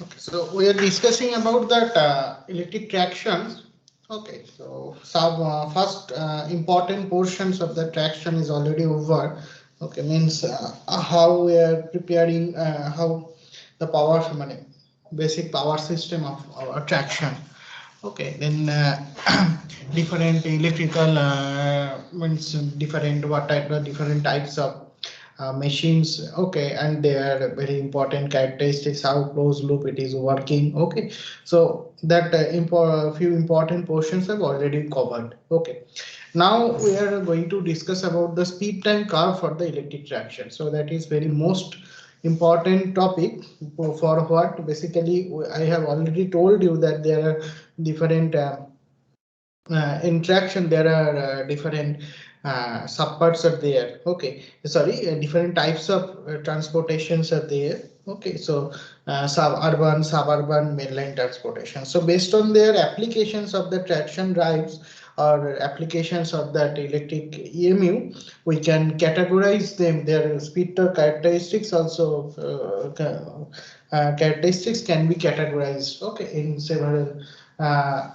Okay, so we are discussing about that electric tractions. Okay, so some first important portions of the traction is already over. Okay, means how we are preparing, how the power, basic power system of our traction. Okay, then different electrical means different what type of different types of machines. Okay, and their very important characteristics, how closed loop it is working. Okay, so that few important portions have already covered. Okay, now we are going to discuss about the speed time curve for the electric traction. So that is very most important topic. For what basically I have already told you that there are different interaction, there are different subparts are there. Okay, sorry, different types of transportations are there. Okay, so suburban, mainline transportation. So based on their applications of the traction drives or applications of that electric EMU, we can categorize them. Their speed torque characteristics also characteristics can be categorized. Okay, in several uh,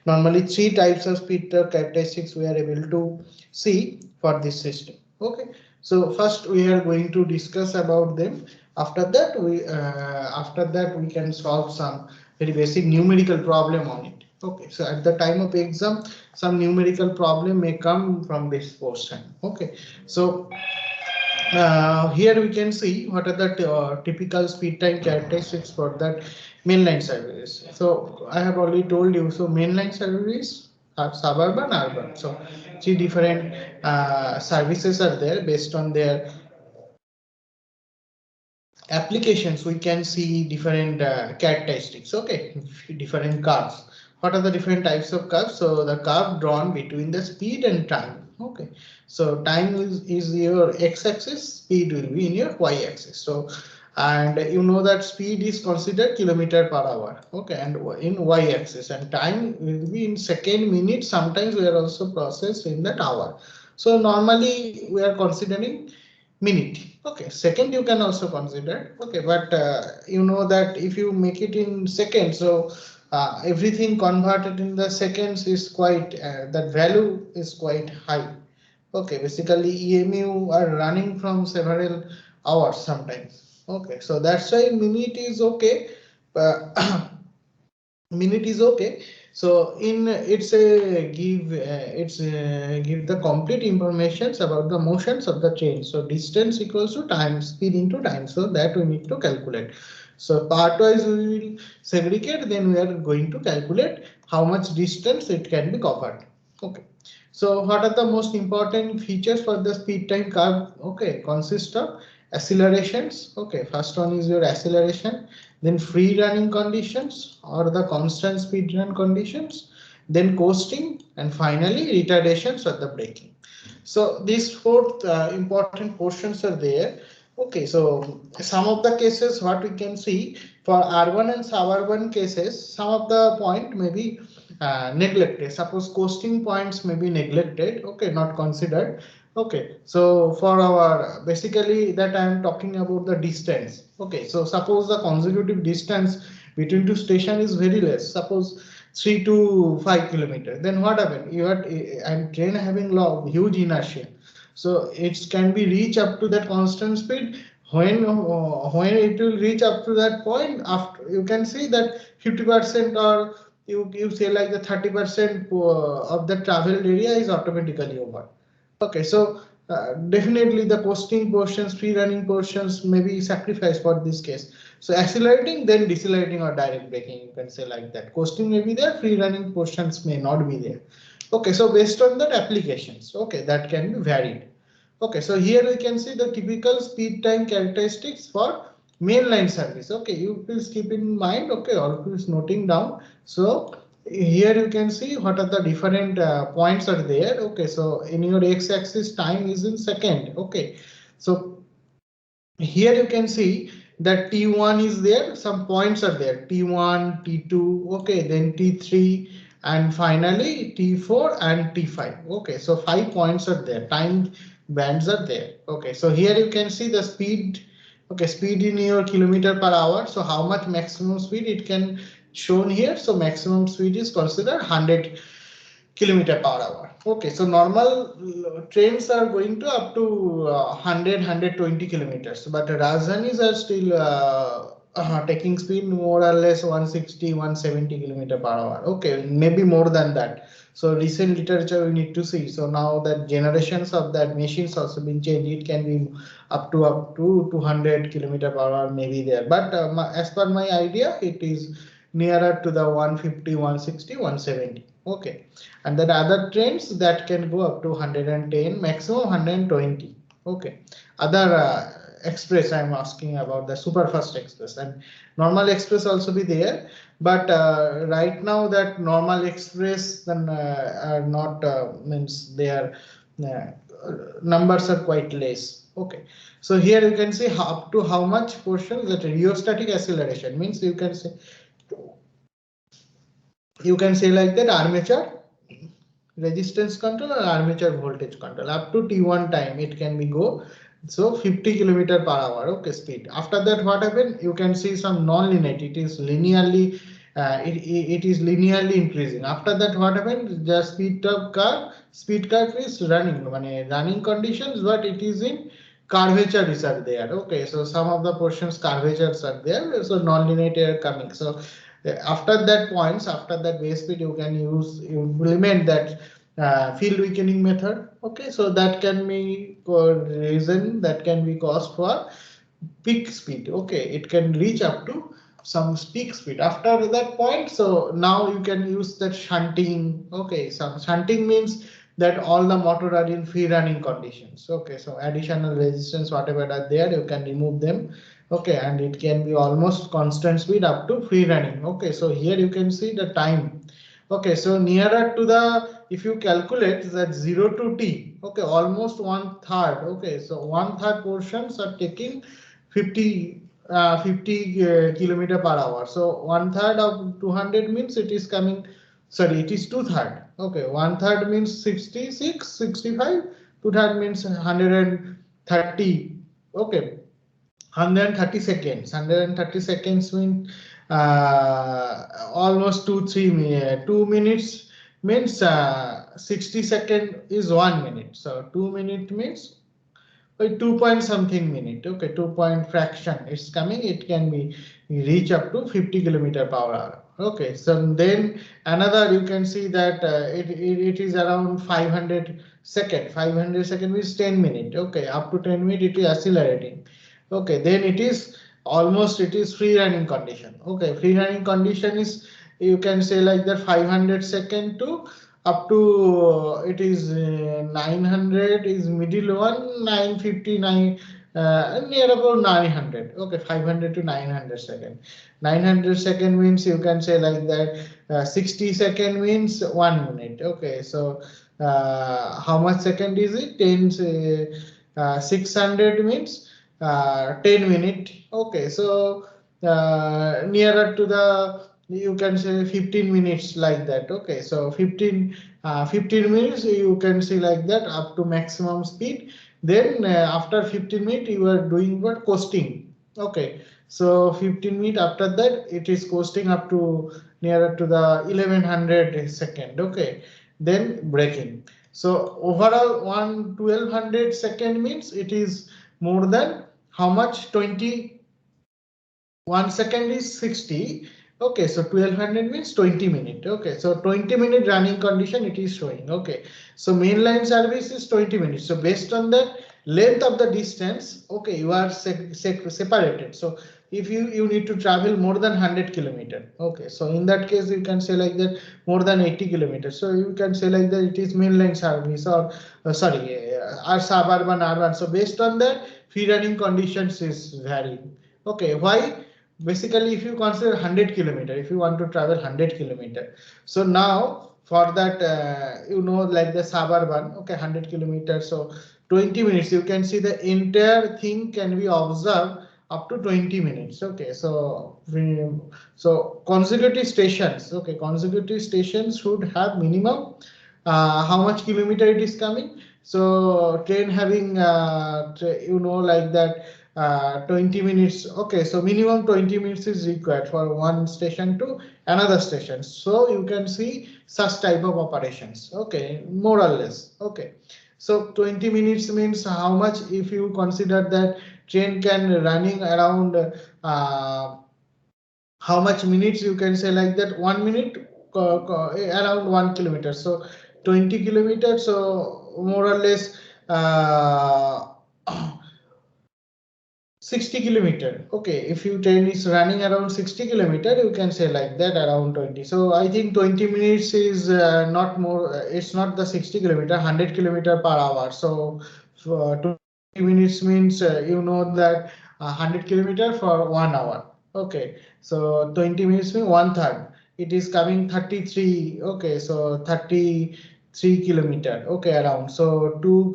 normally three types of speed torque characteristics we are able to see for this system. Okay, so first we are going to discuss about them. After that we can solve some very basic numerical problem on it. Okay, so at the time of exam some numerical problem may come from this portion. Okay, so here we can see what are the typical speed time characteristics for that mainline service. So I have already told you. So mainline service are suburban, urban. So three different services are there based on their applications. We can see different characteristics. Okay, different curves. What are the different types of curves? So the curve drawn between the speed and time. Okay, so time is your x-axis, speed will be in your y-axis. So and you know that speed is considered kilometer per hour. Okay, and in y-axis, and time will be in second, minute. Sometimes we are also processed in that hour. So normally we are considering minute. Okay, second you can also consider. Okay, but you know that if you make it in seconds, so everything converted in the seconds is quite that value is quite high. Okay, basically EMU are running from several hours sometimes. Okay, so that's why minute is okay. Minute is okay. So in it's a give the complete informations about the motions of the train. So distance equals to time, speed into time, so that we need to calculate. So part wise we will segregate, then we are going to calculate how much distance it can be covered. Okay, so what are the most important features for the speed time curve? Okay, consist of accelerations. Okay, first one is your acceleration, then free running conditions or the constant speed run conditions, then coasting, and finally retardations or the braking. So these four important portions are there. Okay, so some of the cases what we can see for urban and suburban cases, some of the point may be neglected. Suppose coasting points may be neglected. Okay, not considered. Okay, so for our basically that I am talking about the distance. Okay, so suppose the consecutive distance between two station is very less. Suppose 3 to 5 kilometers. Then what happen? You are and train having huge inertia, so it can be reach up to that constant speed. When it will reach up to that point, after you can see that 50% or you say like the 30% of the traveled area is automatically over. Okay, so definitely the coasting portions, free running portions may be sacrificed for this case. So accelerating, then decelerating or direct braking, you can say like that. Coasting may be there, free running portions may not be there. Okay, so based on that applications, okay, that can be varied. Okay, so here we can see the typical speed time characteristics for mainline service. Okay, you please keep in mind. Okay, all please noting down. So here you can see what are the different points are there. Okay, so in your x-axis time is in second. Okay, so here you can see that T1 is there, some points are there, T1, T2, okay, then T3, and finally T4 and T5. Okay, so 5 points are there, time bands are there. Okay, so here you can see the speed. Okay, speed in your kilometer per hour. So how much maximum speed it can shown here. So maximum speed is considered 100 kilometer per hour. Okay, so normal trains are going to up to 100 kilometers, but Rajdhanis are still taking speed more or less 160 170 kilometer per hour. Okay, maybe more than that. So recent literature we need to see. So now that generations of that machines also been changed, it can be up to 200 kilometer per hour maybe there. But as per my idea, it is nearer to the 150 160 170. Okay, and then other trains that can go up to 110, maximum 120. Okay, other express I'm asking about the super fast express, and normal express also be there, but right now that normal express then are not means their numbers are quite less. Okay, so here you can see up to how much portion that rheostatic acceleration means. You can say like that armature resistance control or armature voltage control. Up to T1 time it can be go, so 50 kilometer per hour. Okay, speed. After that what happened, you can see some non-linearity, it is linearly it is linearly increasing. After that what happened, the speed curve is running conditions, but it is in curvatures are there. Okay, so some of the portions curvatures are there, so non-linearity are coming. So after that points, after that base speed, you can implement that field weakening method. Okay, so that can be reason that can be caused for peak speed. Okay, it can reach up to some peak speed after that point. So now you can use that shunting. Okay, some shunting means that all the motor are in free running conditions. Okay, so additional resistance whatever are there, you can remove them. Okay, and it can be almost constant speed up to free running. Okay, so here you can see the time. Okay, so nearer to the, if you calculate that 0 to T, okay, almost 1/3. Okay, so 1/3 portions are taking 50 kilometer per hour. So 1/3 of 200 means it is coming, sorry, it is 2/3. Okay, 1/3 means 66, 65, 2/3 means 130. Okay, 130 seconds. 130 seconds mean almost 2 minutes means 60 second is 1 minute. So 2 minute means by 2 point something minute. Okay, 2 point fraction it's coming, it can be reach up to 50 kilometer per hour. Okay, so then another you can see that it is around 500 second. 500 second means 10 minute. Okay, up to 10 minute it is accelerating. Okay, then it is almost, it is free running condition. Okay, free running condition is, you can say like that, 500 second to up to it is 900 is middle one, 959 near about 900. Okay, 500 to 900 second. 900 second means you can say like that 60 second means 1 minute. Okay, so how much second is it? 600 means 10 minute. Okay, so nearer to the, you can say 15 minutes like that. Okay, so 15 minutes you can see like that up to maximum speed. Then after 15 minutes you are doing what, coasting. Okay, so 15 minutes after that it is coasting up to nearer to the 1100 second. Okay, then braking. So overall 1200 second means it is more than how much, 20, 1 second is 60. Okay, so 1200 means 20 minutes. Okay, so 20 minute running condition it is showing. Okay, so mainline service is 20 minutes. So based on the length of the distance, okay, you are separated. So if you need to travel more than 100 kilometer, okay, so in that case you can say like that more than 80 kilometers. So you can say like that it is mainline service, or sorry, or suburban, urban. So based on that, free running conditions is varying. Okay, why? Basically, if you consider 100 kilometer, if you want to travel 100 kilometer, so now for that like the suburban, okay, 100 kilometers, so 20 minutes you can see the entire thing can be observed up to 20 minutes. Okay, so consecutive stations. Okay, consecutive stations should have minimum how much kilometer it is coming. So train having like that 20 minutes. Okay, so minimum 20 minutes is required for one station to another station. So you can see such type of operations. Okay, more or less. Okay, so 20 minutes means how much, if you consider that train can running around how much minutes, you can say like that 1 minute around 1 kilometer. So 20 kilometers. So more or less uh, 60 kilometer. Okay, if your train is running around 60 kilometer, you can say like that around 20. So I think 20 minutes is not more. It's not the 60 kilometer, 100 kilometer per hour. So 20 minutes means that 100 kilometer for 1 hour. Okay, so 20 minutes means one third. It is coming 33. Okay, so 33 kilometer. Okay, around. So two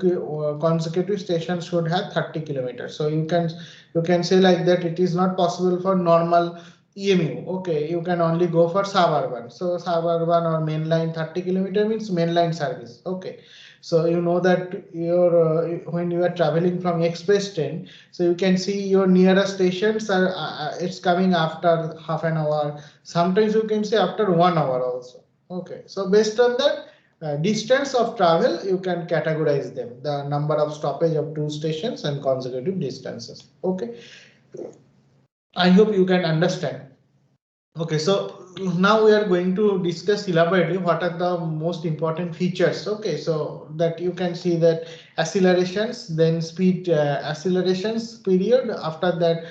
consecutive stations should have 30 kilometers. So you can say like that it is not possible for normal EMU. Okay, you can only go for suburban. So suburban or mainline 30 kilometer means mainline service. Okay, so you know that when you are traveling from express train, so you can see your nearest stations are it's coming after half an hour. Sometimes you can say after 1 hour also. Okay, so based on that distance of travel, you can categorize them, the number of stoppage of two stations and consecutive distances. Okay, I hope you can understand. Okay, so now we are going to discuss elaborately what are the most important features. Okay, so that you can see that accelerations, then speed accelerations period, after that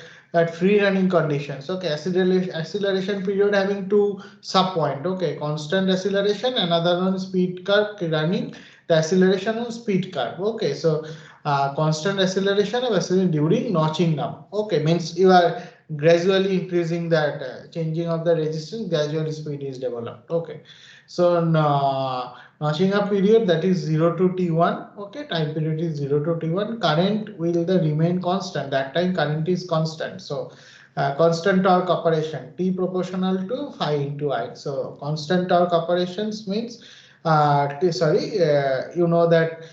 free running conditions. Okay, acceleration period having two sub point. Okay, constant acceleration, another one speed curve running, the acceleration on speed curve. Okay, so constant acceleration of acceleration during notching up. Okay, means you are gradually increasing that changing of the resistance, gradually speed is developed. Okay, so notching up period, that is 0 to t1. Okay, time period is 0 to t1. Current will the remain constant, that time current is constant. So constant torque operation, t proportional to phi into I. So constant torque operations means you know that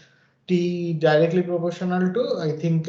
t directly proportional to, I think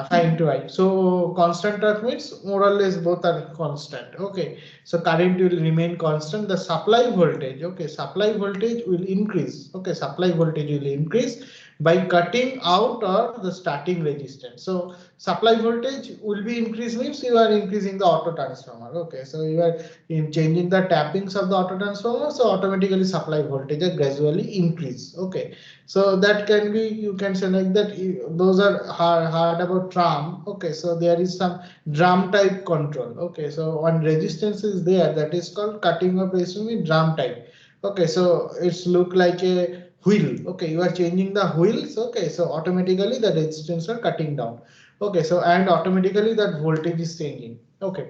phi into I. So constant torque means more or less both are constant. Okay, so current will remain constant. The supply voltage, okay, supply voltage will increase. Okay, supply voltage will increase by cutting out or the starting resistance. So supply voltage will be increased means you are increasing the auto transformer. Okay, so you are in changing the tappings of the auto transformer, so automatically supply voltage are gradually increase. Okay, so that can be, you can say like that those are hard about tram. Okay, so there is some drum type control. Okay, so one resistance is there, that is called cutting of resistance with drum type. Okay, so it's look like a wheel. Okay, you are changing the wheels. Okay, so automatically the resistance are cutting down. Okay, so and automatically that voltage is changing. Okay,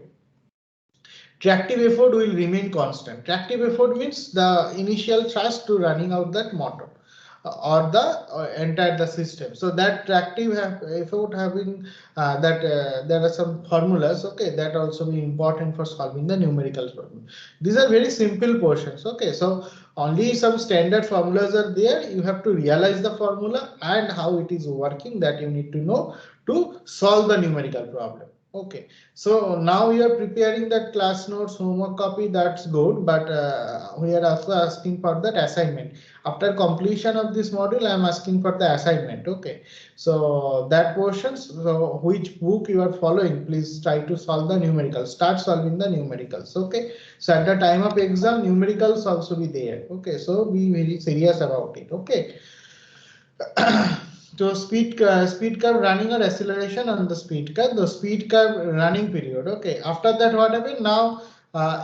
tractive effort will remain constant. Tractive effort means the initial thrust to running out that motor or the entire the system. So that tractive effort having that there are some formulas. Okay, that also be important for solving the numerical problem. These are very simple portions. Okay, so only some standard formulas are there. You have to realize the formula and how it is working, that you need to know to solve the numerical problem. Okay, so now we are preparing that class notes, homework copy, that's good, but we are also asking for that assignment. After completion of this module, I am asking for the assignment. Okay, so that portion, so which book you are following, please try to solve the numericals, start solving the numericals. Okay, so at the time of exam, numericals also be there. Okay, so be very serious about it. Okay. So speed curve running or acceleration on the speed curve, the speed curve running period. Okay, after that what happened now,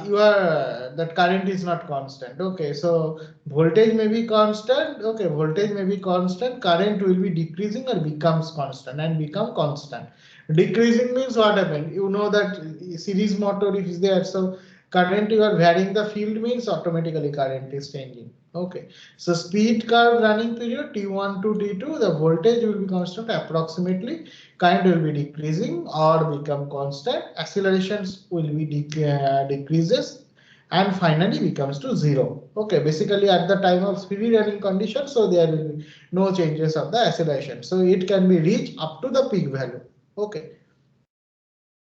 you are that current is not constant. Okay, so voltage may be constant. Okay, voltage may be constant, current will be decreasing or becomes constant and become constant. Decreasing means what happened, you know that series motor is there, so Current you are varying the field means automatically current is changing. Okay, so speed curve running period T1 to T2, the voltage will be constant approximately, current will be decreasing or become constant, accelerations will be decreases, and finally becomes to zero. Okay, basically at the time of free running condition, so there will be no changes of the acceleration. So it can be reached up to the peak value. Okay,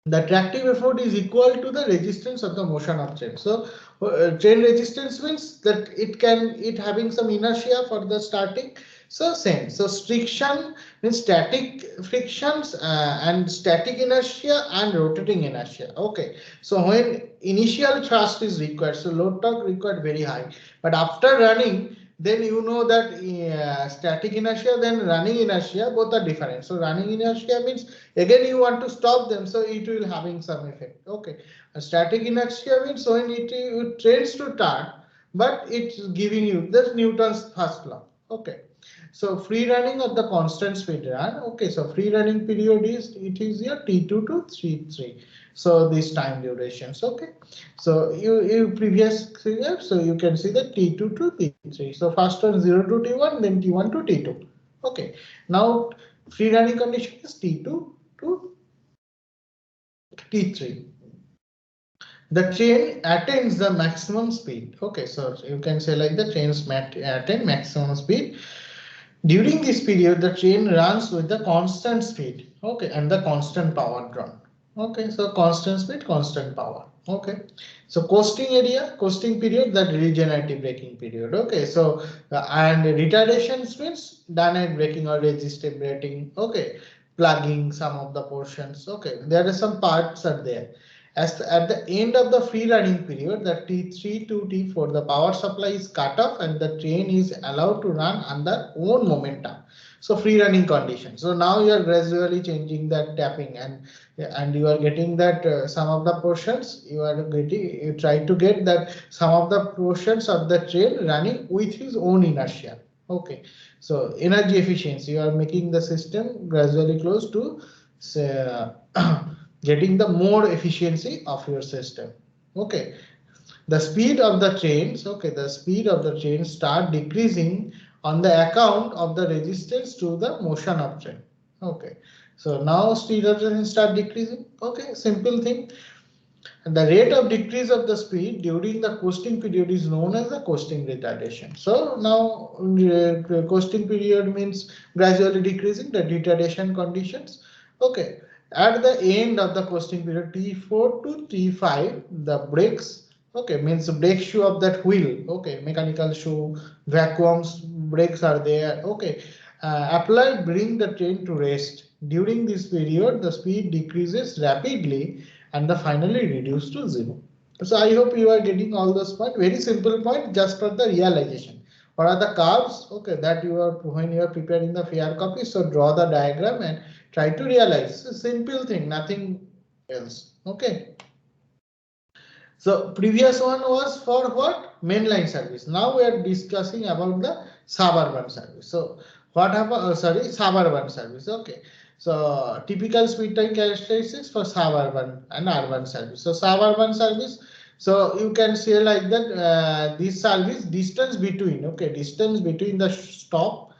the tractive effort is equal to the resistance of the motion of train. So train resistance means that it having some inertia for the starting. So same. So friction means static frictions and static inertia and rotating inertia. Okay. So when initial thrust is required, so load torque required very high, but after running, then you know that static inertia, then running inertia, both are different. So running inertia means again you want to stop them, so it will having some effect. Okay, a static inertia means when it trains to turn, but it's giving you this Newton's first law. Okay, so free running of the constant speed run. Okay, so free running period is it is your T2 to T3. So this time durations. Okay, so you previous figure, so you can see the T2 to T3. So first one 0 to T1, then T1 to T2. Okay, now free running condition is T2 to T3. The train attains the maximum speed. Okay, so you can say like the trains attain maximum speed. During this period, the train runs with the constant speed. Okay, and the constant power drawn. Okay, so constant speed, constant power. Okay, so coasting area, coasting period, that regenerative braking period. Okay, so and retardation means dynamic braking or resistive braking. Okay, plugging some of the portions. Okay, there are some parts are there. As at the end of the free running period, the T3 to T4, the power supply is cut off and the train is allowed to run under own momentum. So free running condition. So now you are gradually changing that tapping, and you are getting that some of the portions you try to get that some of the portions of the train running with his own inertia. Okay, so energy efficiency, you are making the system gradually close to say, getting the more efficiency of your system. Okay, the speed of the trains, okay, the speed of the train start decreasing on the account of the resistance to the motion of train. Okay, so now speed of the train start decreasing. Okay, simple thing. And the rate of decrease of the speed during the coasting period is known as the coasting retardation. So now coasting period means gradually decreasing the retardation conditions. Okay, at the end of the coasting period T4 to T5, the brakes, okay, means the brake shoe of that wheel. Okay, mechanical shoe, vacuums, brakes are there. Okay, applied bring the train to rest. During this period, the speed decreases rapidly and the finally reduced to zero. So I hope you are getting all those points. Very simple point just for the realization. What are the curves? Okay, that you are when you are preparing the fair copy. So draw the diagram and try to realize. So simple thing, nothing else. Okay. So previous one was for what? Mainline service. Now we are discussing about the suburban service. So what happened? Sorry, suburban service. Okay. So typical speed time characteristics for suburban and urban service. So suburban service. So you can say like that. This service distance between. Okay, distance between the stop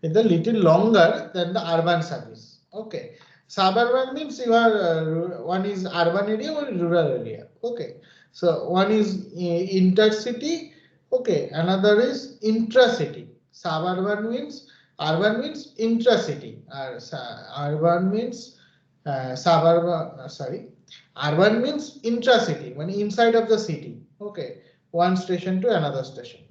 is a little longer than the urban service. Okay. Suburban means you are one is urban area or rural area. Okay. So one is intercity. Okay. Another is intracity. Suburban means urban means intracity. Urban means suburban. Sorry. Urban means intracity, when inside of the city. Okay. One station to another station.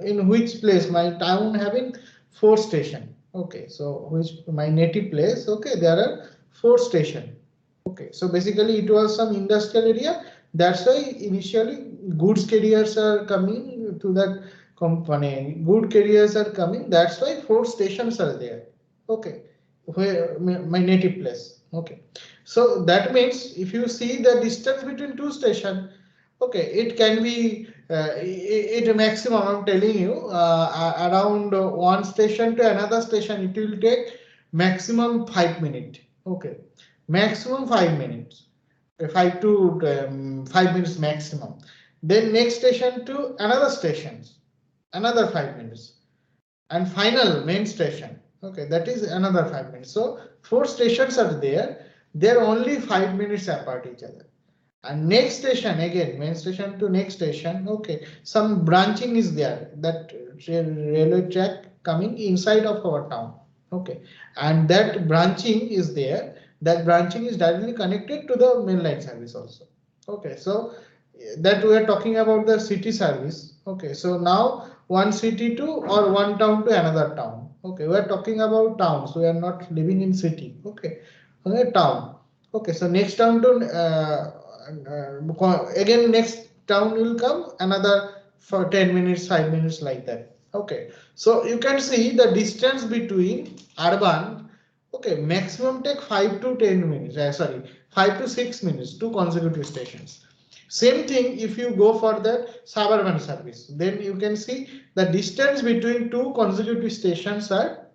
In which place my town having four station. Okay, so which my native place. Okay, there are four station. Okay, so basically it was some industrial area. That's why initially goods carriers are coming to that company. Good carriers are coming. That's why four stations are there. Okay, where my native place. Okay, so that means if you see the distance between two stations, okay, it can be it maximum. I'm telling you, around one station to another station, it will take maximum 5 minutes. Okay, maximum 5 minutes. 5 minutes maximum. Then next station to another stations, another 5 minutes, and final main station. Okay, that is another 5 minutes. So 4 stations are there. They're only 5 minutes apart each other. And next station again, main station to next station. Okay, some branching is there. That railway track coming inside of our town. Okay, and that branching is there. That branching is directly connected to the mainline service also. Okay, so that we are talking about the city service. Okay, so now one city to or one town to another town. Okay, we are talking about towns. We are not living in city. Okay, okay, town. Okay, so next town to again next town will come another for 10 minutes, 5 minutes like that. Okay, so you can see the distance between urban. Okay, maximum take 5 to 10 minutes. Sorry, 5 to 6 minutes, two consecutive stations. Same thing if you go for the suburban service, then you can see the distance between two consecutive stations are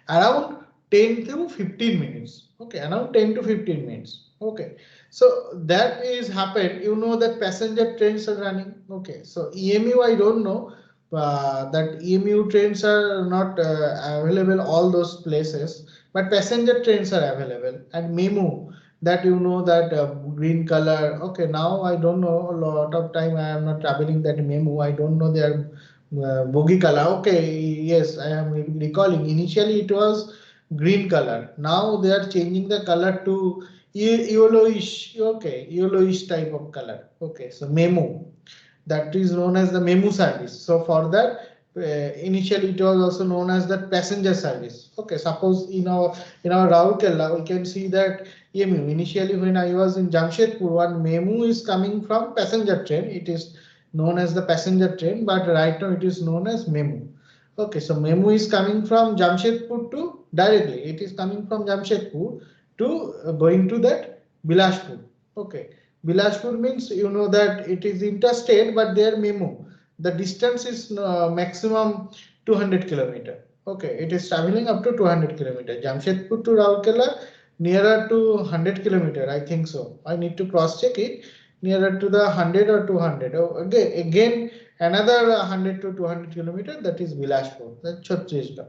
around 10 to 15 minutes. Okay, around 10 to 15 minutes. Okay, so that is happened. You know that passenger trains are running. Okay, so EMU I don't know. That EMU trains are not available all those places, but passenger trains are available. And MEMU, that you know that green color. Okay, now I don't know, a lot of time I am not traveling that MEMU. I don't know their bogie color. Okay, yes, I am recalling. Initially it was green color. Now they are changing the color to yellowish. Okay, yellowish type of color. Okay, so MEMU, that is known as the MEMU service. So for that, initially it was also known as the passenger service. Okay, suppose in our Raurkela we can see that EMU. Initially when I was in Jamshedpur, one MEMU is coming from passenger train. It is known as the passenger train, but right now it is known as MEMU. Okay, so MEMU is coming from Jamshedpur to directly. It is coming from Jamshedpur to going to that Bilashpur. Okay, Bilashpur means you know that it is interstate, but their MEMU, the distance is maximum 200 kilometer. Okay, it is traveling up to 200 kilometer. Jamshedpur to Raurkela nearer to 100 kilometer, I think so. I need to cross check it. Nearer to the 100 or 200. Oh, again another 100 to 200 kilometer, that is Bilashpur, that Chhattisgarh,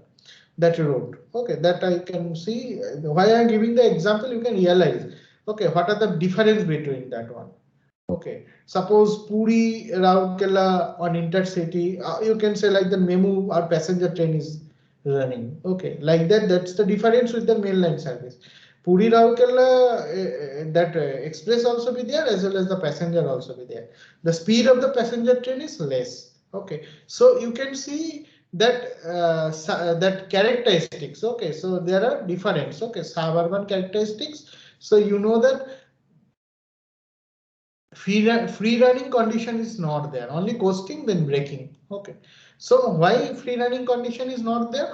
that road. Okay, that I can see. Why I am giving the example, you can realize. Okay, what are the difference between that one? Okay, suppose Puri Rourkela on intercity, you can say like the MEMU or passenger train is running. Okay, like that. That's the difference with the mainline service. Puri Rourkela, that express also be there as well as the passenger also be there. The speed of the passenger train is less. Okay, so you can see that that characteristics. Okay, so there are difference. Okay, suburban characteristics. So you know that free running condition is not there, only coasting then braking. Okay, so why free running condition is not there?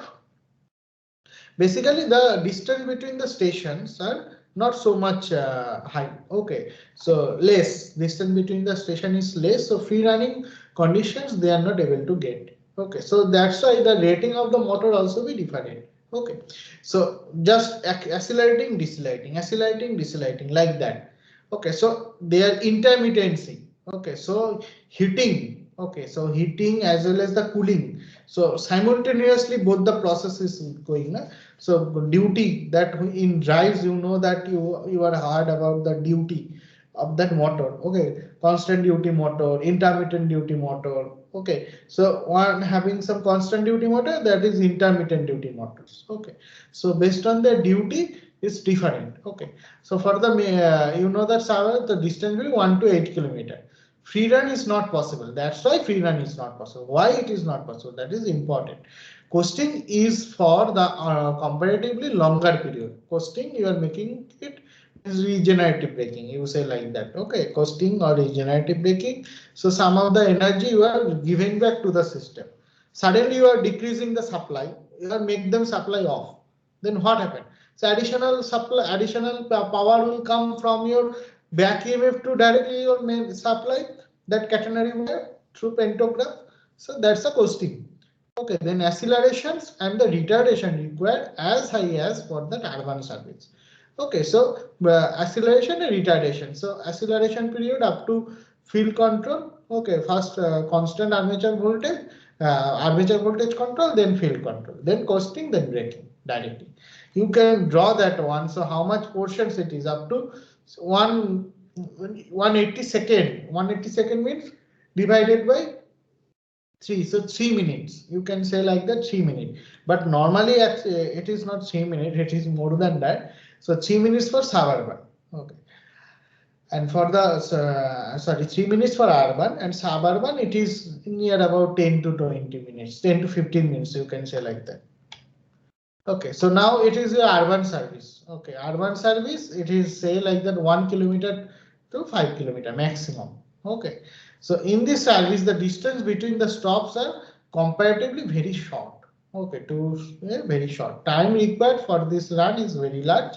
Basically the distance between the stations are not so much high. Okay, so less distance between the station is less, so free running conditions they are not able to get. Okay, so that's why the rating of the motor also be different. Okay, so just accelerating, decelerating, accelerating, decelerating, like that. Okay, so their intermittency. Okay, so heating. Okay, so heating as well as the cooling. So simultaneously both the process is going. So duty, that in drives, you know that you are hard about the duty of that motor. Okay, constant duty motor, intermittent duty motor. Okay, so one having some constant duty motor, that is intermittent duty motors. Okay, so based on the duty is different. Okay, so for the you know that the distance will be 1 to 8 kilometer. Free run is not possible. That's why free run is not possible. Why it is not possible? That is important. Coasting is for the comparatively longer period. Coasting, you are making it is regenerative braking. You say like that. Okay, coasting or regenerative braking. So some of the energy you are giving back to the system. Suddenly you are decreasing the supply. You are make them supply off. Then what happened? So additional supply, additional power will come from your back EMF to directly your main supply, that catenary wire through pantograph. So that's a coasting. Okay, then accelerations and the retardation required as high as for the urban service. Okay, so acceleration and retardation. So acceleration period up to field control. Okay, first constant armature voltage control, then field control, then coasting, then braking directly. You can draw that one. So how much portions it is up to one 180 second. 180 second means divided by 3, so 3 minutes. You can say like that 3 minutes. But normally it is not 3 minutes, it is more than that. So 3 minutes for suburban. Okay. And for the sorry, 3 minutes for urban, and suburban it is near about 10 to 20 minutes, 10 to 15 minutes. You can say like that. Okay, so now it is your urban service. Okay, urban service, it is say like that 1 kilometer to 5 kilometer maximum. Okay, so in this service, the distance between the stops are comparatively very short. Okay, very short. Time required for this run is very large.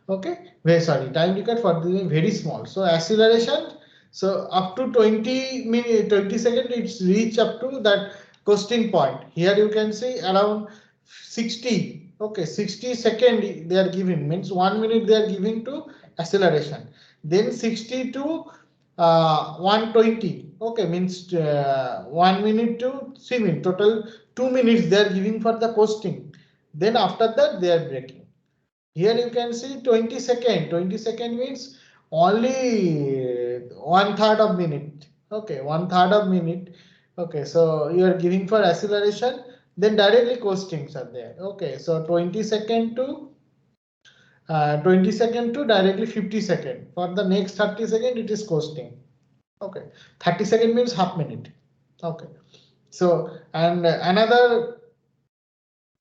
Okay, very sorry, time required for the very small. So acceleration, so up to 20 minutes, 20 seconds, it's reach up to that coasting point. Here you can see around 60. Okay, 60 second they are giving, means 1 minute they are giving to acceleration. Then 60 to 120. Okay, means 1 minute to 3 minutes. Total 2 minutes they are giving for the coasting. Then after that they are braking. Here you can see 20 second. 20 second means only 1/3 of minute. Okay, 1/3 of minute. Okay, so you are giving for acceleration, then directly coastings are there. Okay, so 20 second to 20 second to directly 50 second. For the next 30 second, it is coasting. Okay, 30 second means half minute. Okay, so and another,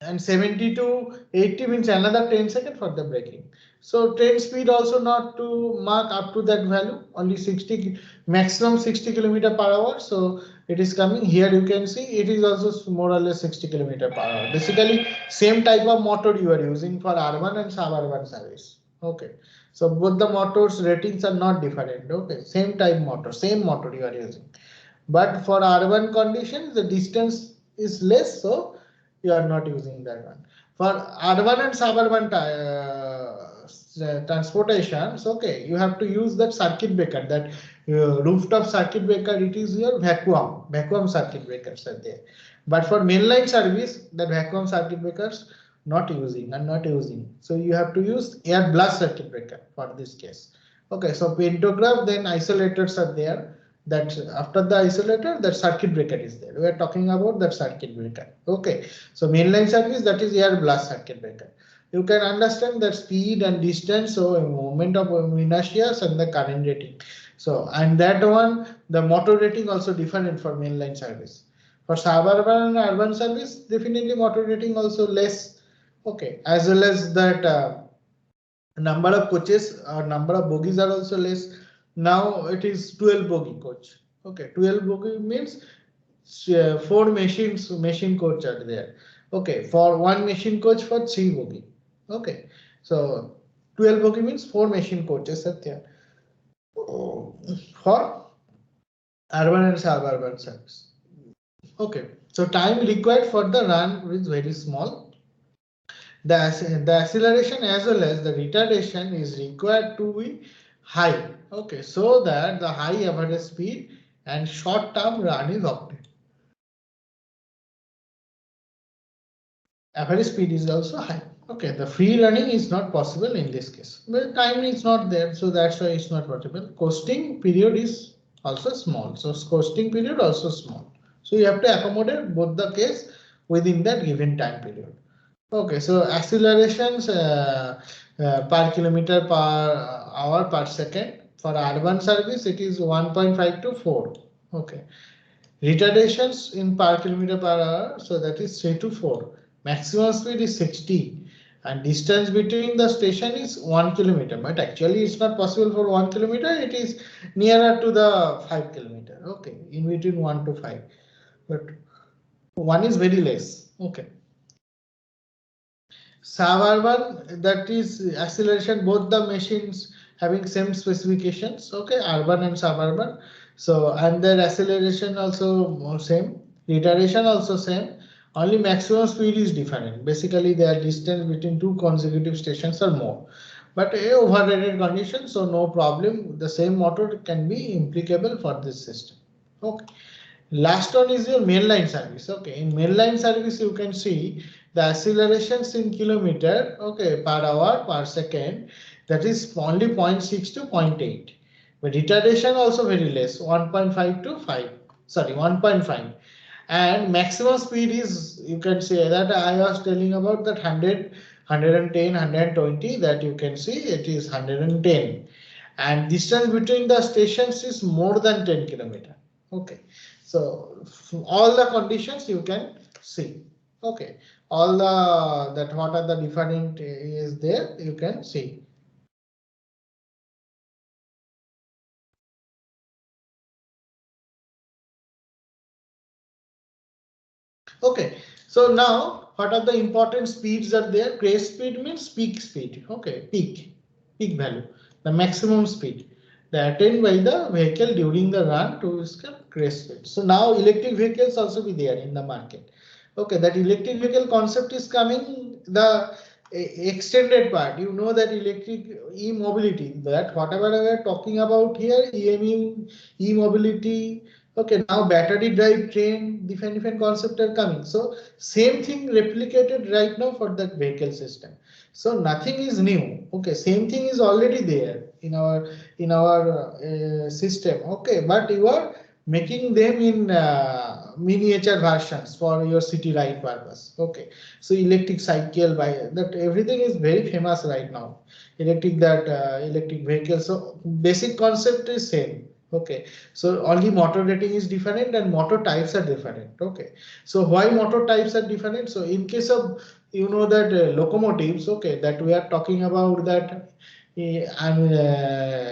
and 70 to 80 means another 10 seconds for the braking. So train speed also not to mark up to that value, only 60, maximum 60 kilometer per hour. So it is coming here, you can see it is also more or less 60 kilometer per hour. Basically same type of motor you are using for urban and suburban service. Okay, so both the motors ratings are not different. Okay, same type motor, same motor you are using, but for urban conditions the distance is less, so you are not using that one. For urban and suburban transportations, okay, you have to use that circuit breaker, that rooftop circuit breaker. It is your vacuum circuit breakers are there. But for mainline service, the vacuum circuit breakers not using. So you have to use air blast circuit breaker for this case. Okay, so pantograph, then isolators are there. That after the isolator, that circuit breaker is there. We are talking about that circuit breaker. Okay, so mainline service, that is air blast circuit breaker. You can understand that speed and distance, so moment of inertia and the current rating. So and that one, the motor rating also different for mainline service. For suburban and urban service, definitely motor rating also less. Okay, as well as that number of coaches or number of bogies are also less. Now it is 12 bogie coach. Okay, 12 bogie means 4 machine coach are there. Okay, for one machine coach for 3 bogie. Okay, so 12 bogie means 4 machine coaches are there for urban and suburban service. Okay, so time required for the run is very small. The acceleration as well as the retardation is required to be high. Okay, so that the high average speed and short term run is obtained. Average speed is also high. Okay, the free running is not possible in this case. Well, time is not there, so that's why it's not possible. Coasting period is also small, so coasting period also small. So you have to accommodate both the case within that given time period. Okay, so accelerations per kilometer per hour per second. For urban service, it is 1.5 to 4. Okay, retardations in per kilometer per hour, so that is 3 to 4. Maximum speed is 60, and distance between the station is 1 kilometer. But actually, it's not possible for 1 kilometer. It is nearer to the 5 kilometer. Okay, in between 1 to 5, but 1 is very less. Okay. Suburban, that is acceleration, both the machines having same specifications. Okay, urban and suburban. So and their acceleration also same, retardation also same. Only maximum speed is different. Basically, their distance between two consecutive stations are more. but a overrated condition, so no problem. The same motor can be applicable for this system. Okay. Last one is your mainline service. Okay, in mainline service you can see the accelerations in kilometer, okay, per hour per second, that is only 0.6 to 0.8, but retardation also very less, 1.5 to 5, sorry, 1.5, and maximum speed is, you can say that I was telling about that 100, 110, 120, that you can see it is 110, and distance between the stations is more than 10 kilometer. Okay, so all the conditions you can see. Okay, all the that what are the different is there, you can see. Okay, so now what are the important speeds are there? Crest speed means peak speed. Okay, peak value, the maximum speed that attained by the vehicle during the run to its crest speed. So now electric vehicles also be there in the market. Okay, that electric vehicle concept is coming the extended part. You know that electric e-mobility, that whatever we are talking about here, EMU, e-mobility. Okay, now battery drive train, different concepts are coming. So same thing replicated right now for that vehicle system. So nothing is new. Okay, same thing is already there in our system. Okay, but you are making them in miniature versions for your city ride purpose. Okay, so electric cycle, by that everything is very famous right now. Electric vehicles. So basic concept is same. Okay, so only motor rating is different and motor types are different. Okay, so why motor types are different? So in case of, you know, that locomotives, okay, that we are talking about that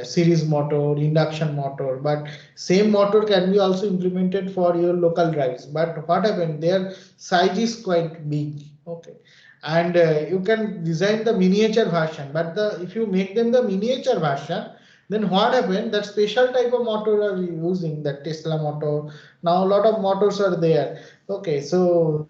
series motor, induction motor, but same motor can be also implemented for your local drives. But what happened? Their size is quite big. Okay, and you can design the miniature version, but if you make them the miniature version, then what happened? That special type of motor are using, that Tesla motor. Now a lot of motors are there. Okay, so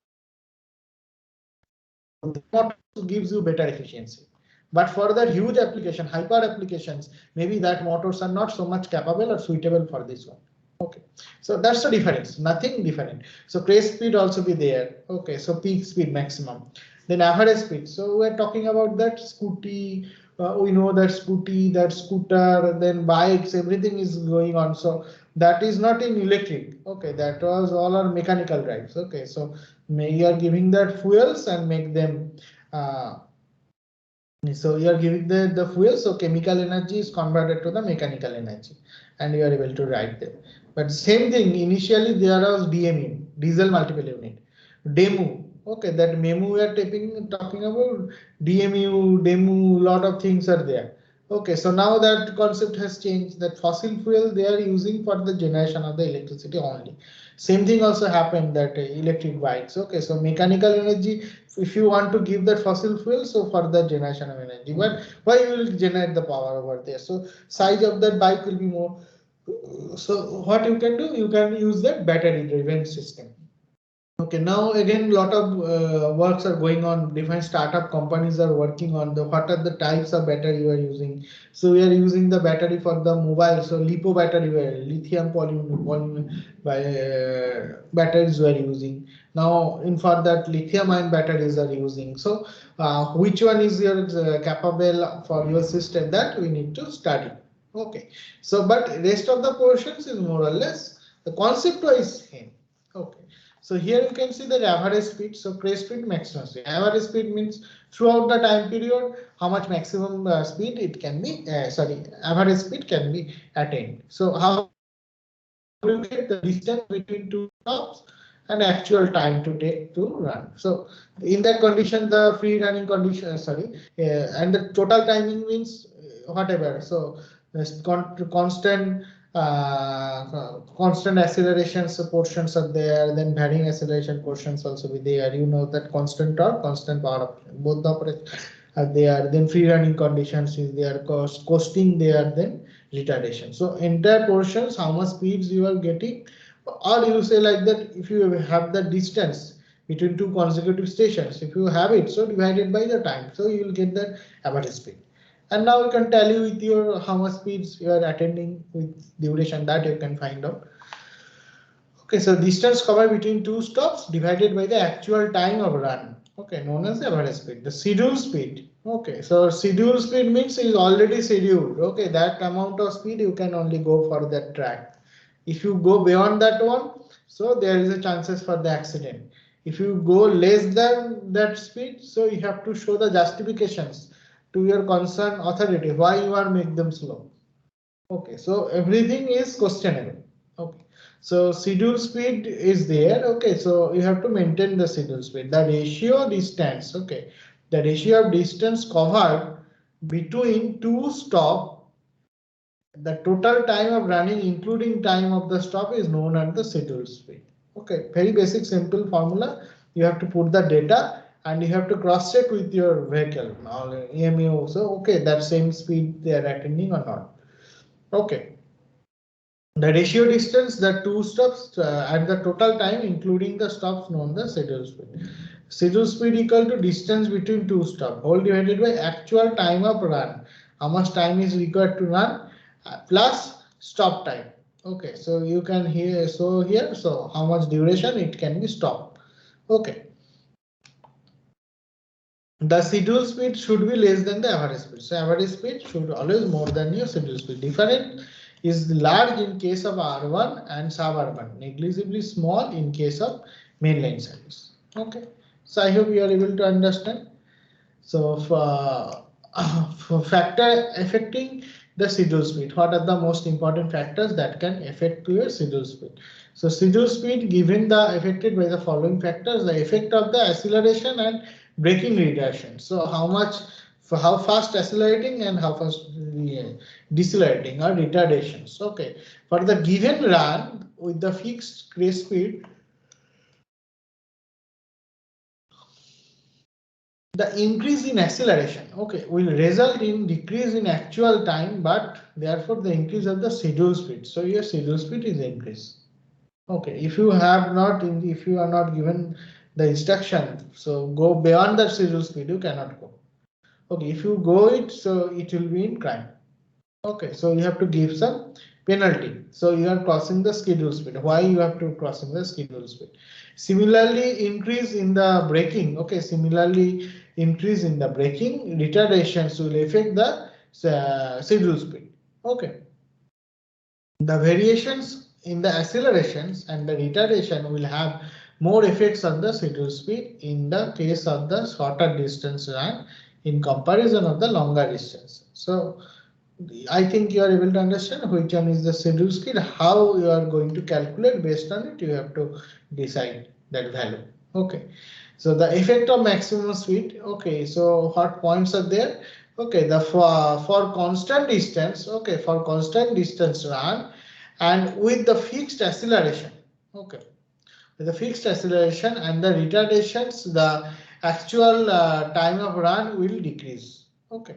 the motor gives you better efficiency. But for that huge application, hyper applications, maybe that motors are not so much capable or suitable for this one. Okay, so that's the difference, nothing different. So crest speed also be there. Okay, so peak speed maximum, then average speed. So we're talking about that scooty, we know that scooty, that scooter, then bikes, everything is going on. So that is not in electric. Okay, that was all our mechanical drives. Okay, so you are giving that fuels and make them so you are giving the fuel, so chemical energy is converted to the mechanical energy and you are able to write them. But same thing, initially there was DMU, diesel multiple unit, demo. Okay, that memo we are talking about, DMU, demo, lot of things are there. Okay, so now that concept has changed, that fossil fuel they are using for the generation of the electricity only. Same thing also happened that electric bikes. Okay, so mechanical energy, if you want to give that fossil fuel, so for the generation of energy, but why you will generate the power over there? So size of that bike will be more. So what you can do, you can use that battery driven system. Okay, now again, lot of works are going on. Different startup companies are working on the what are the types of battery you are using. So we are using the battery for the mobile. So lipo battery, lithium batteries we are using. Now in for that lithium ion batteries are using. So which one is your capable for your system, that we need to study. Okay, so but rest of the portions is more or less the concept wise same. Okay. So here you can see the average speed. So crest speed, maximum speed. Average speed means throughout the time period, how much maximum speed it can be, average speed can be attained. So how you get the distance between two stops and actual time to take to run. So in that condition, the free running condition, and the total timing means whatever. So constant constant accelerations portions are there, then varying acceleration portions also be there. You know that constant torque, constant power, both the operations are there. Then free running conditions is there, coasting there, then retardation. So entire portions, how much speeds you are getting, or you say like that, if you have the distance between two consecutive stations, if you have it, so divided by the time, so you will get that average speed. And now you can tally with your how much speeds you are attending with duration, that you can find out. Okay, so distance covered between two stops divided by the actual time of run. Okay, known as the average speed. The schedule speed. Okay, so schedule speed means it is already scheduled. Okay, that amount of speed you can only go for that track. If you go beyond that one, so there is a chances for the accident. If you go less than that speed, so you have to show the justifications to your concerned authority why you are make them slow. Okay, so everything is questionable. Okay, so schedule speed is there. Okay, so you have to maintain the schedule speed. The ratio distance. Okay, the ratio of distance covered between two stop. The total time of running, including time of the stop, is known as the schedule speed. Okay, very basic, simple formula. You have to put the data and you have to cross check with your vehicle or EMU. So, okay, that same speed they are attending or not. Okay. The ratio distance, the two stops and the total time including the stops known the schedule speed. Schedule speed equal to distance between two stops whole divided by actual time of run. How much time is required to run plus stop time. Okay, so you can hear so how much duration it can be stopped. Okay. The schedule speed should be less than the average speed. So average speed should always more than your schedule speed. Difference is large in case of urban and suburban, negligibly small in case of mainline service. Okay. So I hope you are able to understand. So for factor affecting the schedule speed, what are the most important factors that can affect your schedule speed? So schedule speed given the affected by the following factors: the effect of the acceleration and braking redirection. So how much, for how fast accelerating and how fast decelerating or retardations. Okay, for the given run with the fixed crest speed, the increase in acceleration, okay, will result in decrease in actual time, but therefore the increase of the schedule speed. So your schedule speed is increased. Okay, if you have not if you are not given the instruction, so go beyond the schedule speed, you cannot go. Okay, if you go it, so it will be in crime. Okay, so you have to give some penalty. So you are crossing the schedule speed. Why you have to crossing the schedule speed? Similarly, increase in the braking. Okay, similarly increase in the braking retardations will affect the schedule speed. Okay, the variations in the accelerations and the retardation will have more effects on the schedule speed in the case of the shorter distance run in comparison of the longer distance. So I think you are able to understand which one is the schedule speed, how you are going to calculate. Based on it, you have to decide that value. Okay, so the effect of maximum speed. Okay, so what points are there? Okay, the for constant distance. Okay, for constant distance run and with the fixed acceleration. Okay, with the fixed acceleration and the retardations, the actual time of run will decrease. Okay,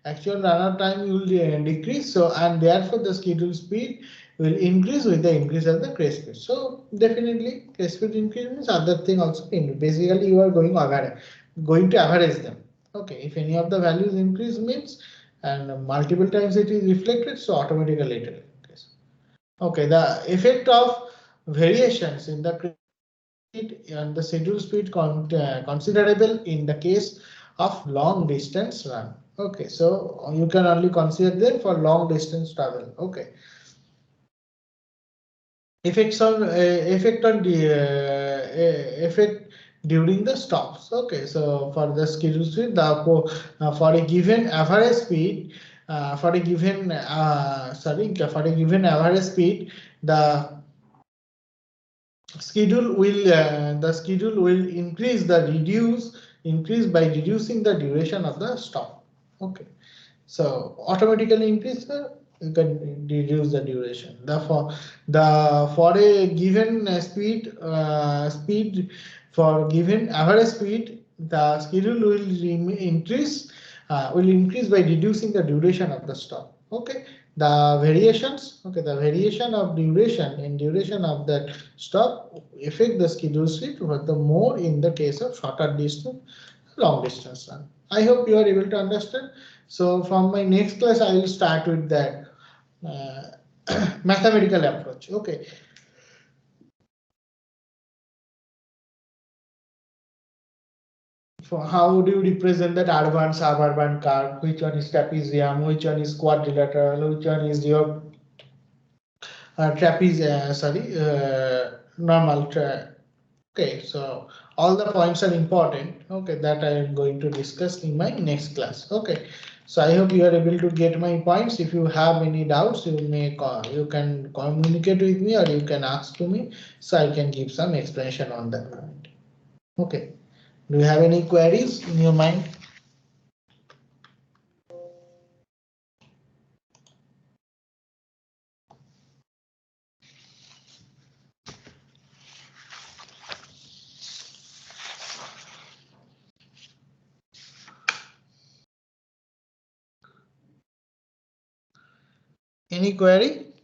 actual run time will decrease. So and therefore the schedule speed will increase with the increase of the crest speed. So definitely crest speed increase means other thing also increase. Basically you are going to average them. Okay, if any of the values increase means and multiple times it is reflected, so automatically it will increase. Okay, the effect of variations in the and the schedule speed considerable in the case of long distance run. Okay, so you can only consider them for long distance travel. Okay, effect on the effect during the stops. Okay, so for the schedule speed, the for a given average speed, for a given for a given average speed, the schedule will increase by reducing the duration of the stop. Okay, so automatically increase you can reduce the duration. Therefore, the for a given speed for given average speed, the schedule will increase by reducing the duration of the stop. Okay, the variations. Okay, the variation of duration of that stop affect the schedule speed, but the more in the case of shorter distance, long distance run. I hope you are able to understand. So from my next class, I will start with that mathematical approach. Okay. For how do you represent that urban suburban curve? Which one is trapezium? Which one is quadrilateral? Which one is your normal. Okay, so all the points are important. Okay, that I am going to discuss in my next class. Okay, so I hope you are able to get my points. If you have any doubts, you can communicate with me, or you can ask to me, so I can give some explanation on that point. Okay, do you have any queries in your mind? Any query?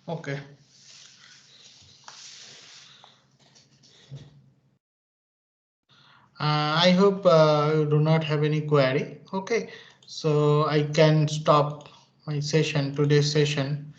Okay. I hope you do not have any query. Okay, so I can stop my session, today's session.